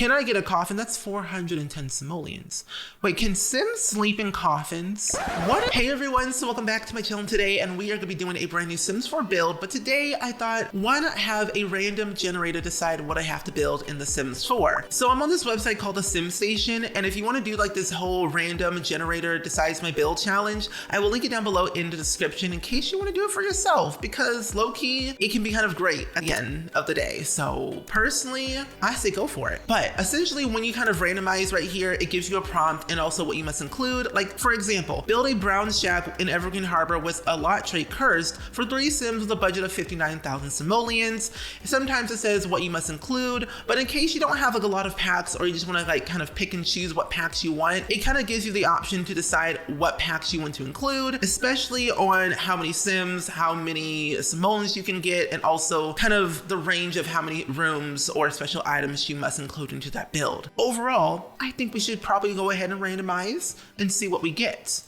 Can I get a coffin? That's 410 simoleons. Wait, can Sims sleep in coffins? What? Hey everyone, so welcome back to my channel today, and we are gonna be doing a brand new Sims 4 build, but today I thought, why not have a random generator decide what I have to build in the Sims 4? So I'm on this website called the Sim Station, and if you wanna do like this whole random generator decides my build challenge, I will link it down below in the description in case you wanna do it for yourself, because low-key, it can be kind of great at the end of the day. So personally, I say go for it. But essentially, when you kind of randomize right here, it gives you a prompt and also what you must include. Like for example, build a brown shack in Evergreen Harbor with a lot trait cursed for 3 Sims with a budget of 59,000 simoleons. Sometimes it says what you must include, but in case you don't have like a lot of packs or you just want to like kind of pick and choose what packs you want, it kind of gives you the option to decide what packs you want to include, especially on how many Sims, how many simoleons you can get, and also kind of the range of how many rooms or special items you must include into that build. Overall, I think we should probably go ahead and randomize and see what we get.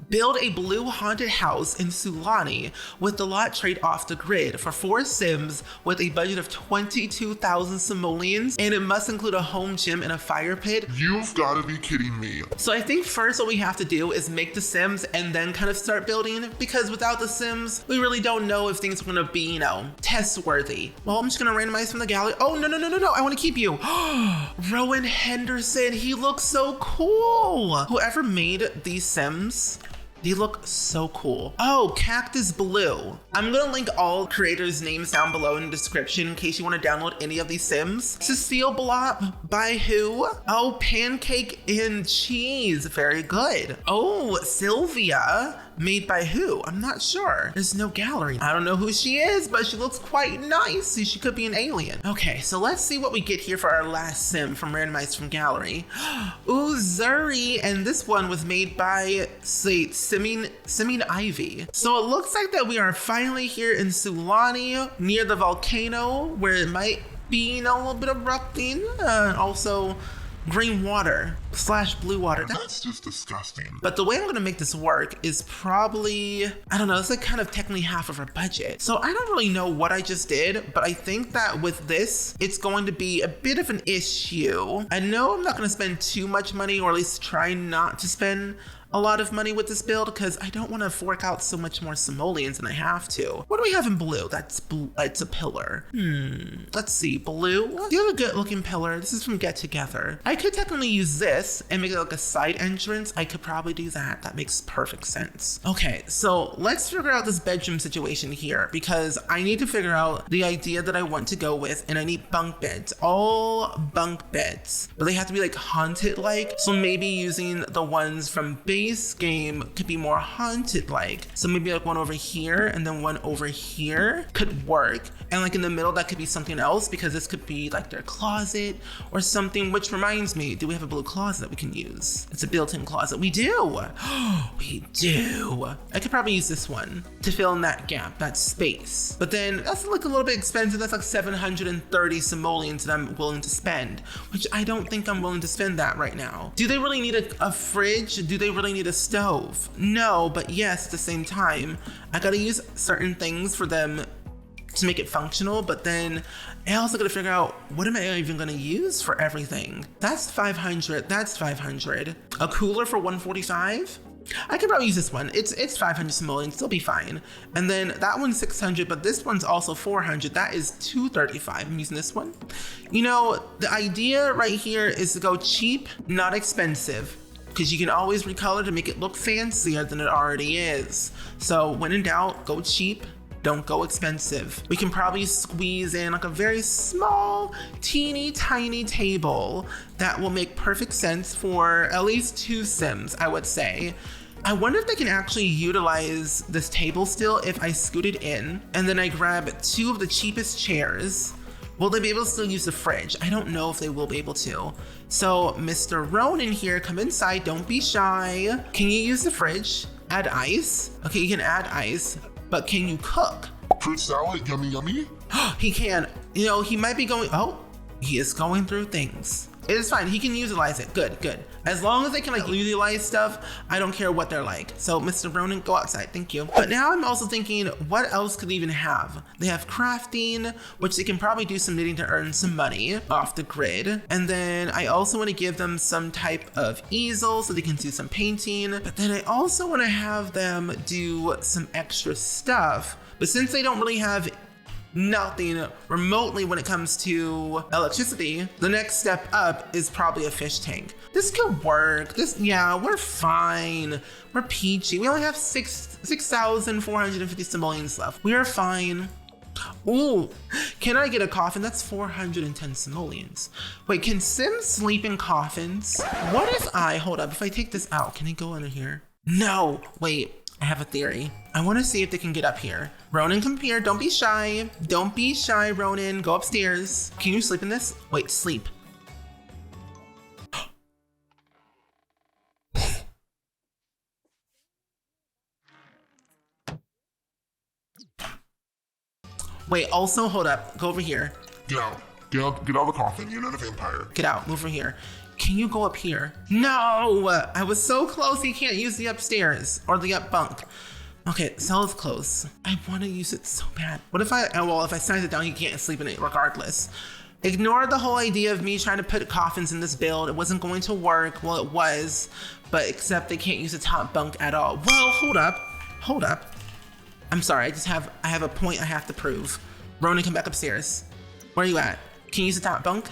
Build a blue haunted house in Sulani with the lot trait off the grid for 4 Sims with a budget of 22,000 simoleons, and it must include a home gym and a fire pit. You've got to be kidding me. So I think first what we have to do is make the Sims and then kind of start building, because without the Sims, we really don't know if things are gonna be, you know, test worthy. Well, I'm just gonna randomize from the gallery. Oh, no, I wanna keep you. Rowan Henderson, he looks so cool. Whoever made these Sims, they look so cool. Oh, Cactus-Bleu. I'm gonna link all creators' names down below in the description in case you wanna download any of these Sims. Cecile Blop, by who? Oh, pancakesncheese, very good. Oh, Sylvia, made by who? I'm not sure. There's no gallery. I don't know who she is, but she looks quite nice. She could be an alien. Okay, so let's see what we get here for our last Sim from randomized from gallery. Ooh, Zuri, and this one was made by, say, SimmingIvy. So it looks like that we are finally here in Sulani, near the volcano, where it might be, you know, a little bit erupting, also green water / blue water. That's just disgusting. But the way I'm gonna make this work is probably, I don't know, it's like kind of technically half of our budget. So I don't really know what I just did, but I think that with this, it's going to be a bit of an issue. I know I'm not gonna spend too much money, or at least try not to spend a lot of money with this build, because I don't want to fork out so much more simoleons than I have to. What do we have in blue? That's blue. It's a pillar. Let's see, blue. You have a good looking pillar. This is from Get Together. I could technically use this and make it like a side entrance. I could probably do that. That makes perfect sense. Okay, so let's figure out this bedroom situation here, because I need to figure out the idea that I want to go with, and I need bunk beds, all bunk beds, but they have to be like haunted like. So maybe using the ones from base game could be more haunted like. So maybe like one over here and then one over here could work. And like in the middle, that could be something else, because this could be like their closet or something, which reminds me, do we have a blue closet that we can use? It's a built-in closet. We do. We do. I could probably use this one to fill in that gap, that space. But then that's like a little bit expensive. That's like 730 simoleons that I'm willing to spend, which I don't think I'm willing to spend that right now. Do they really need a fridge? Do they really need a stove? No, but yes, at the same time, I gotta use certain things for them to make it functional, but then I also gotta figure out, what am I even gonna use for everything? That's 500, that's 500. A cooler for 145? I could probably use this one. It's 500 simoleons, still be fine. And then that one's 600, but this one's also 400. That is 235. I'm using this one. You know, the idea right here is to go cheap, not expensive, because you can always recolor to make it look fancier than it already is. So when in doubt, go cheap, don't go expensive. We can probably squeeze in like a very small, teeny tiny table that will make perfect sense for at least 2 Sims, I would say. I wonder if they can actually utilize this table still if I scoot it in and then I grab 2 of the cheapest chairs. Will they be able to still use the fridge? I don't know if they will be able to. So Mr. Ronan here, come inside, don't be shy. Can you use the fridge? Add ice? Okay, you can add ice, but can you cook? Fruit salad, yummy yummy. He can. You know, he might be going, oh, he is going through things. It's fine. He can utilize it. Good, good. As long as they can like utilize stuff, I don't care what they're like. So Mr. Ronan, go outside. Thank you. But now I'm also thinking, what else could they even have? They have crafting, which they can probably do some knitting to earn some money off the grid. And then I also want to give them some type of easel so they can do some painting. But then I also want to have them do some extra stuff. But since they don't really have nothing remotely when it comes to electricity, the next step up is probably a fish tank. This could work. Yeah, we're fine. We're peachy. We only have 6,450 simoleons left. We are fine. Ooh, can I get a coffin? That's 410 simoleons. Wait, can Sims sleep in coffins? What if hold up, if I take this out, can it go under here? No, wait. I have a theory. I want to see if they can get up here. Ronan, come here. Don't be shy. Don't be shy, Ronan. Go upstairs. Can you sleep in this? Wait, sleep. Wait, also, hold up. Go over here. Get out. Get out of the coffin. You're not a vampire. Get out. Move over here. Can you go up here? No! I was so close. He can't use the upstairs or the up bunk. Okay, cell is close. I want to use it so bad. What if if I size it down, he can't sleep in it regardless. Ignore the whole idea of me trying to put coffins in this build. It wasn't going to work. Well, it was, but except they can't use the top bunk at all. Well, hold up. Hold up. I'm sorry. I have a point I have to prove. Ronan, come back upstairs. Where are you at? Can you use the top bunk?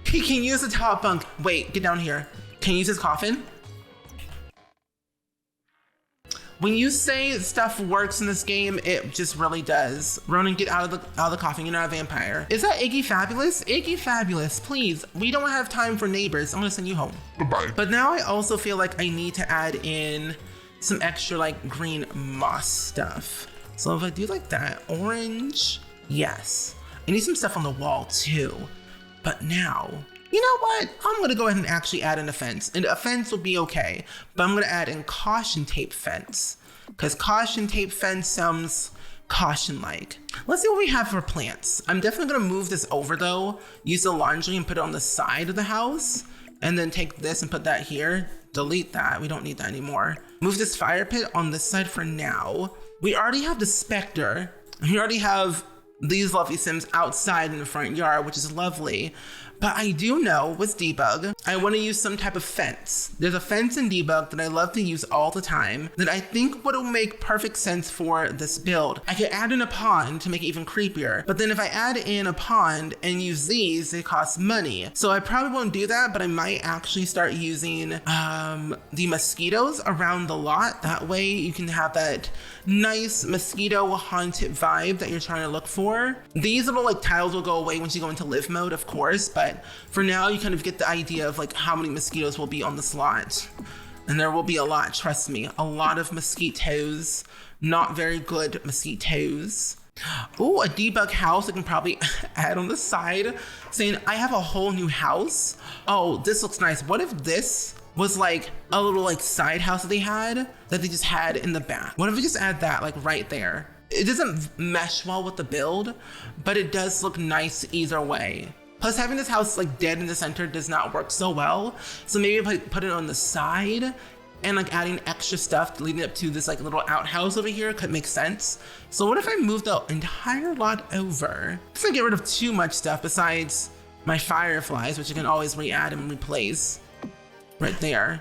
He can use the top bunk. Wait, get down here. Can you use his coffin? When you say stuff works in this game, it just really does. Ronan, get out of the coffin. You're not a vampire. Is that Iggy Fabulous? Iggy Fabulous, please. We don't have time for neighbors. I'm gonna send you home. Bye-bye. But now I also feel like I need to add in some extra like green moss stuff. So if I do like that, orange, yes. I need some stuff on the wall too. But now, you know what? I'm gonna go ahead and actually add in a fence. And a fence will be okay, but I'm gonna add in caution tape fence. Because caution tape fence sounds caution-like. Let's see what we have for plants. I'm definitely gonna move this over though, use the laundry and put it on the side of the house, and then take this and put that here. Delete that, we don't need that anymore. Move this fire pit on this side for now. We already have the Spectre. We already have these lovely Sims outside in the front yard, which is lovely. But I do know with debug, I want to use some type of fence. There's a fence in debug that I love to use all the time that I think would make perfect sense for this build. I could add in a pond to make it even creepier, but then if I add in a pond and use these, they cost money. So I probably won't do that, but I might actually start using the mosquitoes around the lot. That way you can have that nice mosquito haunted vibe that you're trying to look for. These little like tiles will go away once you go into live mode, of course, but for now you kind of get the idea of like how many mosquitoes will be on this lot. And there will be a lot, trust me, a lot of mosquitoes, not very good mosquitoes. Oh, a debug house I can probably add on the side saying I have a whole new house. Oh, this looks nice. What if this was like a little like side house that they just had in the back? What if we just add that like right there? It doesn't mesh well with the build, but it does look nice either way. Plus having this house like dead in the center does not work so well. So maybe if I put it on the side and like adding extra stuff leading up to this like little outhouse over here could make sense. So what if I move the entire lot over? Just to get rid of too much stuff besides my fireflies, which I can always re-add and replace right there.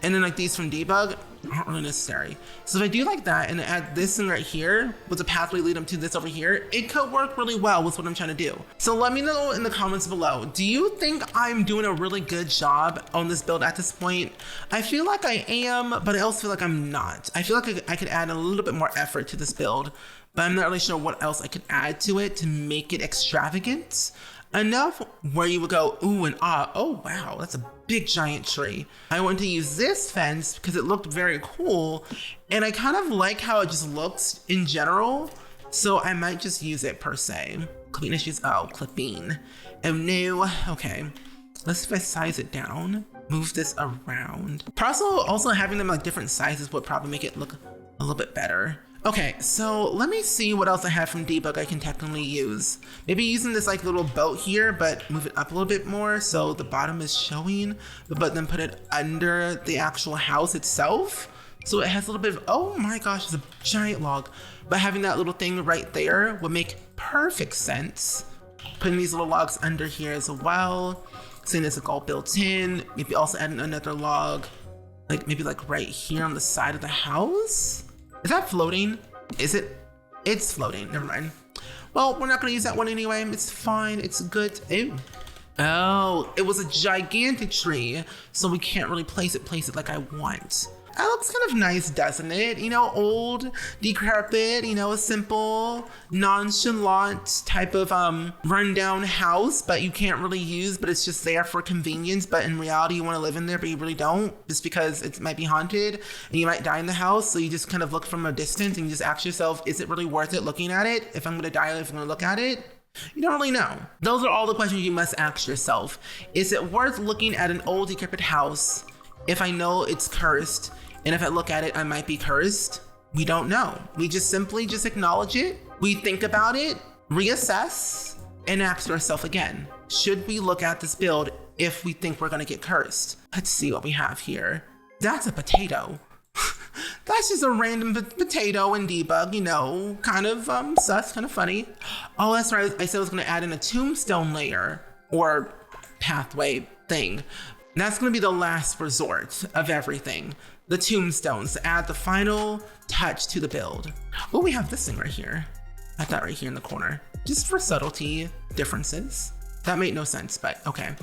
And then like these from debug aren't really necessary. So if I do like that and add this in right here with a pathway lead up to this over here, it could work really well with what I'm trying to do. So let me know in the comments below, do you think I'm doing a really good job on this build at this point? I feel like I am, but I also feel like I'm not. I feel like I could add a little bit more effort to this build, but I'm not really sure what else I could add to it to make it extravagant enough where you would go ooh and ah, oh wow, that's a big giant tree. I want to use this fence because it looked very cool and I kind of like how it just looks in general, so I might just use it per se. Clean issues, oh, clipping. Oh no, okay. Let's see if I size it down, move this around. Also having them like different sizes would probably make it look a little bit better. Okay, so let me see what else I have from debug I can technically use. Maybe using this like little boat here, but move it up a little bit more so the bottom is showing, but then put it under the actual house itself. So it has a little bit of, oh my gosh, it's a giant log. But having that little thing right there would make perfect sense. Putting these little logs under here as well. Seeing it's like all built in. Maybe also adding another log, like maybe like right here on the side of the house. Is that floating? Is it? It's floating, never mind. Well, we're not gonna use that one anyway. It's fine, it's good. Ew. Oh, it was a gigantic tree, so we can't really place it like I want. That looks kind of nice, doesn't it? You know, old, decrepit, you know, a simple, nonchalant type of rundown house, but you can't really use, but it's just there for convenience. But in reality, you want to live in there, but you really don't, just because it might be haunted and you might die in the house. So you just kind of look from a distance and you just ask yourself, is it really worth it looking at it? If I'm going to die, if I'm going to look at it? You don't really know. Those are all the questions you must ask yourself. Is it worth looking at an old, decrepit house if I know it's cursed? And if I look at it, I might be cursed. We don't know. We just simply acknowledge it. We think about it, reassess, and ask ourselves again, should we look at this build if we think we're gonna get cursed? Let's see what we have here. That's a potato. That's just a random potato in debug, you know, kind of sus, kind of funny. Oh, that's right, I said I was gonna add in a tombstone layer or pathway thing. And that's gonna be the last resort of everything. The tombstones to add the final touch to the build. Oh, we have this thing right here. Add that right here in the corner. Just for subtlety differences. That made no sense, but okay.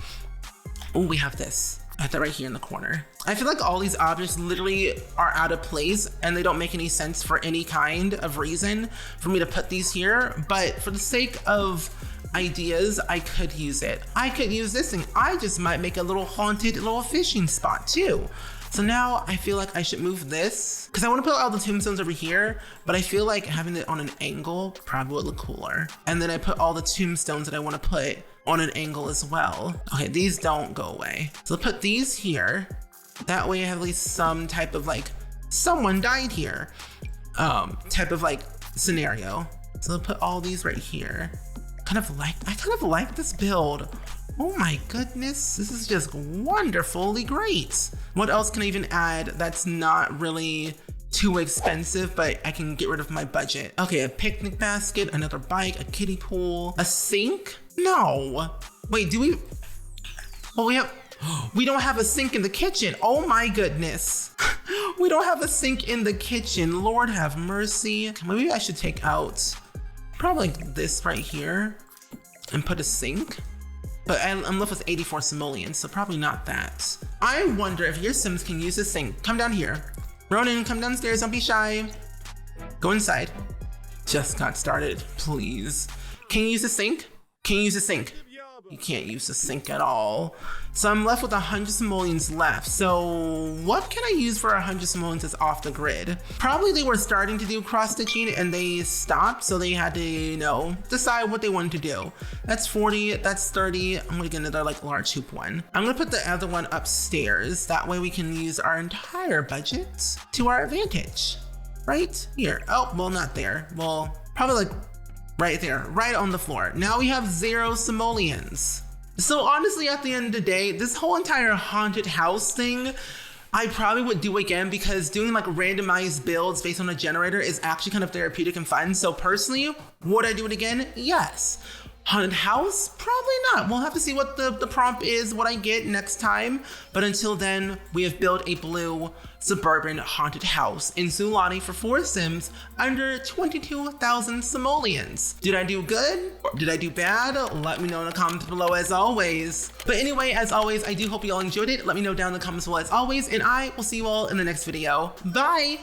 Oh, we have this. Add that right here in the corner. I feel like all these objects literally are out of place and they don't make any sense for any kind of reason for me to put these here, but for the sake of ideas, I could use it. I could use this thing. I just might make a little haunted little fishing spot too. So now I feel like I should move this because I want to put all the tombstones over here, but I feel like having it on an angle probably would look cooler. And then I put all the tombstones that I want to put on an angle as well. Okay, these don't go away. So I'll put these here. That way I have at least some type of like, someone died here, type of like scenario. So I'll put all these right here. I kind of like this build. Oh my goodness, this is just wonderfully great. What else can I even add that's not really too expensive, but I can get rid of my budget? Okay, a picnic basket, another bike, a kiddie pool, a sink? No. Wait, do we? Well, we don't have a sink in the kitchen. Oh my goodness. We don't have a sink in the kitchen. Lord have mercy. Maybe I should take out probably like this right here and put a sink. But I'm left with 84 simoleons, so probably not that. I wonder if your Sims can use this thing. Come down here. Ronan, come downstairs, don't be shy. Go inside. Just got started, please. Can you use the sink? Can you use the sink? You can't use the sink at all. So I'm left with 100 simoleons left. So what can I use for 100 simoleons that's off the grid? Probably they were starting to do cross stitching and they stopped. So they had to, you know, decide what they wanted to do. That's 40, that's 30. I'm gonna get another like large hoop one. I'm gonna put the other one upstairs. That way we can use our entire budget to our advantage. Right here. Oh, well, not there. Well, probably like right there, right on the floor. Now we have 0 simoleons. So honestly, at the end of the day, this whole entire haunted house thing, I probably would do again because doing like randomized builds based on a generator is actually kind of therapeutic and fun. So personally, would I do it again? Yes. Haunted house? Probably not. We'll have to see what the prompt is, what I get next time. But until then, we have built a blue suburban haunted house in Zulani for 4 Sims under 22,000 simoleons. Did I do good? Or did I do bad? Let me know in the comments below as always. But anyway, as always, I do hope you all enjoyed it. Let me know down in the comments below as always, and I will see you all in the next video. Bye!